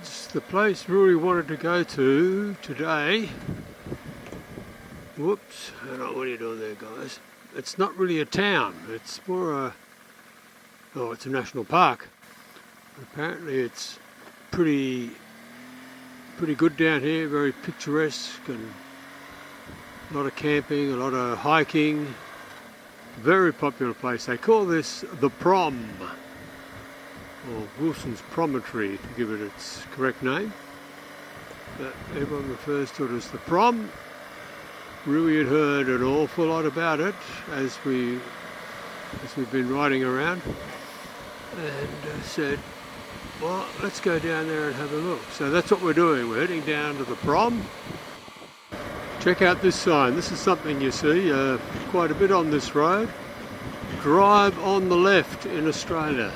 kids, the place Rooey wanted to go to today. Whoops, hang on, what are you doing there, guys? It's not really a town, it's more a... oh, it's a national park. Apparently it's pretty good down here, very picturesque, and a lot of camping, a lot of hiking. Very popular place. They call this the Prom, or Wilson's Promontory to give it its correct name. But everyone refers to it as the Prom. Rooey had heard an awful lot about it as we've been riding around, and said, well, let's go down there and have a look. So that's what we're doing. We're heading down to the Prom. Check out this sign. This is something you see quite a bit on this road. Drive on the left in Australia.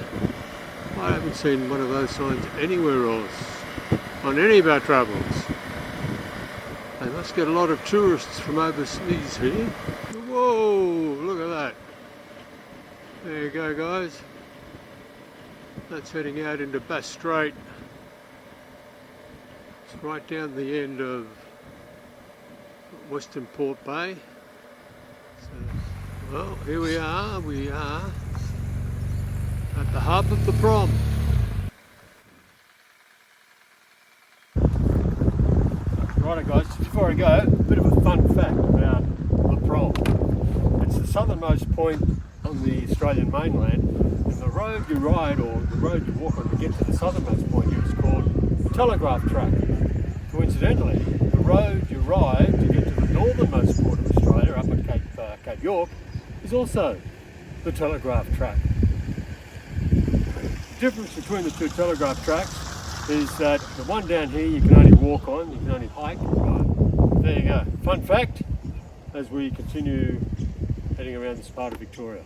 I haven't seen one of those signs anywhere else on any of our travels. They must get a lot of tourists from overseas here. Whoa, look at that. There you go, guys. That's heading out into Bass Strait. It's right down the end of Western Port Bay. So, well, here we are at the hub of the Prom. Right, guys, before I go, a bit of a fun fact about the Prom. It's the southernmost point on the Australian mainland, and the road you ride, or the road you walk on to get to the southernmost point here, is called the Telegraph Track. Coincidentally, the road you ride to get to the northernmost port of Australia, up at Cape York, is also the Telegraph Track. The difference between the two telegraph tracks is that the one down here you can only walk on, you can only hike. Right. There you go. Fun fact as we continue heading around this part of Victoria.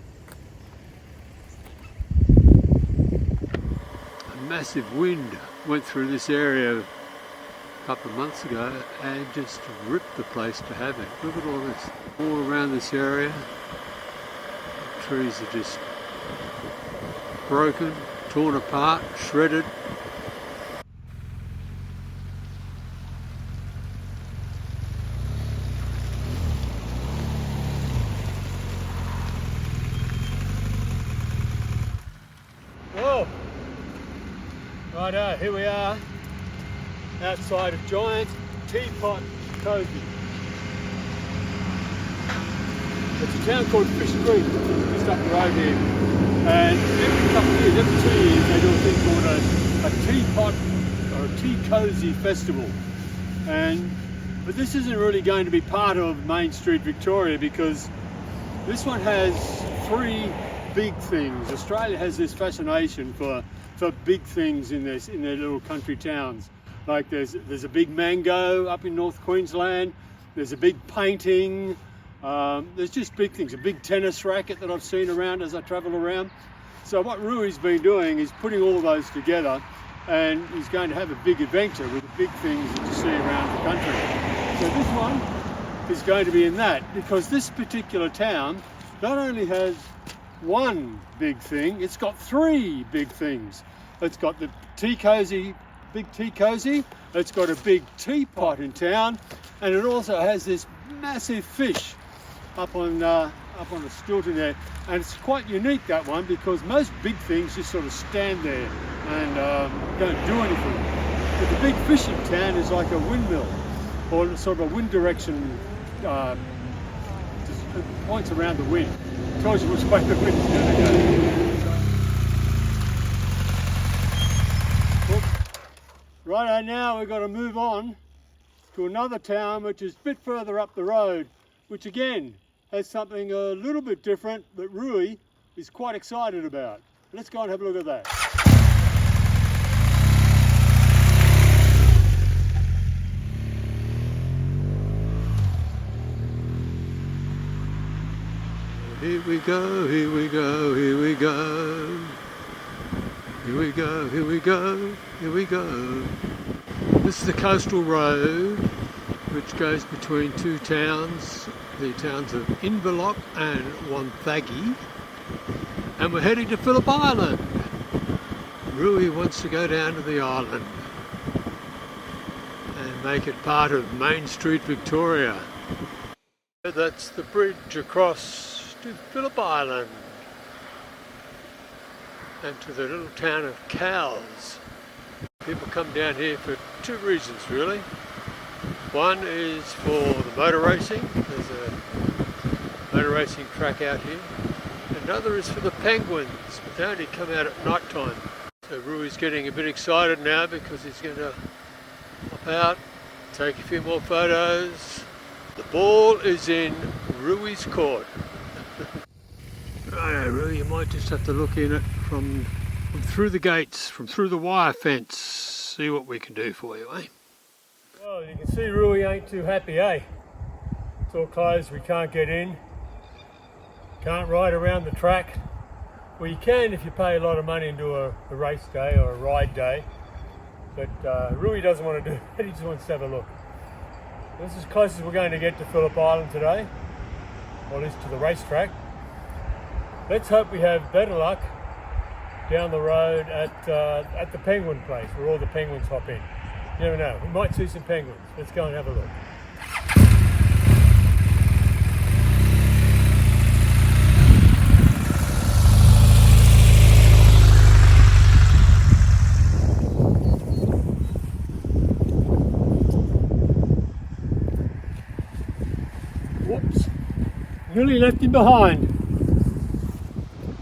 A massive wind went through this area a couple of months ago and just ripped the place to havoc. Look at all this, all around this area. The trees are just broken, torn apart, shredded. Oh, righto, here we are outside of Giant Teapot Covey. It's a town called Fish Creek, just up the road here. And every couple of years, every 2 years, they do a thing called a teapot or a tea cozy festival. But this isn't really going to be part of Main Street Victoria, because this one has three big things. Australia has this fascination for big things in their little country towns. Like there's a big mango up in North Queensland. There's a big painting. There's just big things, a big tennis racket that I've seen around as I travel around. So what Rooey's been doing is putting all those together, and he's going to have a big adventure with the big things that you see around the country. So this one is going to be in that, because this particular town not only has one big thing, it's got three big things. It's got the tea cozy, big tea cozy, it's got a big teapot in town, and it also has this massive fish up on a stilt in there, and it's quite unique, that one, because most big things just sort of stand there and don't do anything. But the big fish in town is like a windmill, or sort of a wind direction, just points around the wind, tells you which way the wind's going to go. Righto, now we've got to move on to another town which is a bit further up the road, which again has something a little bit different that Rooey is quite excited about. Let's go and have a look at that. Here we go, here we go, here we go. Here we go, here we go, here we go. This is the coastal road which goes between two towns, the towns of Inverloch and Wonthaggi, and we're heading to Phillip Island. Rooey wants to go down to the island. make it part of Main Street, Victoria. That's the bridge across to Phillip Island and to the little town of Cowes. People come down here for two reasons really. One is for the motor racing. There's a motor racing track out here. Another is for the penguins, but they only come out at night time. So Rooey's getting a bit excited now because he's going to hop out, take a few more photos. The ball is in Rooey's court. Right, Rooey, you might just have to look in it from through the gates, from through the wire fence. See what we can do for you, eh? Well, you can see Rooey ain't too happy, eh? It's all closed, we can't get in. Can't ride around the track. Well, you can if you pay a lot of money and do a race day or a ride day. But Rooey doesn't want to do that, he just wants to have a look. This is as close as we're going to get to Phillip Island today, or at least to the racetrack. Let's hope we have better luck down the road at the penguin place where all the penguins hop in. You never know, we might see some penguins. Let's go and have a look. Whoops, nearly left him behind.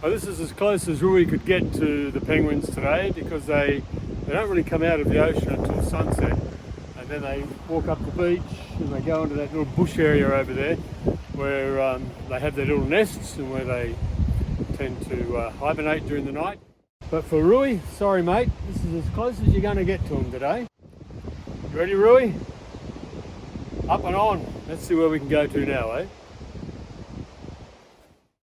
Well, this is as close as Rooey could get to the penguins today because they don't really come out of the ocean until sunset, and then they walk up the beach and they go into that little bush area over there where they have their little nests and where they tend to hibernate during the night. But for Rooey, sorry mate, this is as close as you're going to get to him today. You ready, Rooey? Up and on. Let's see where we can go to now, eh?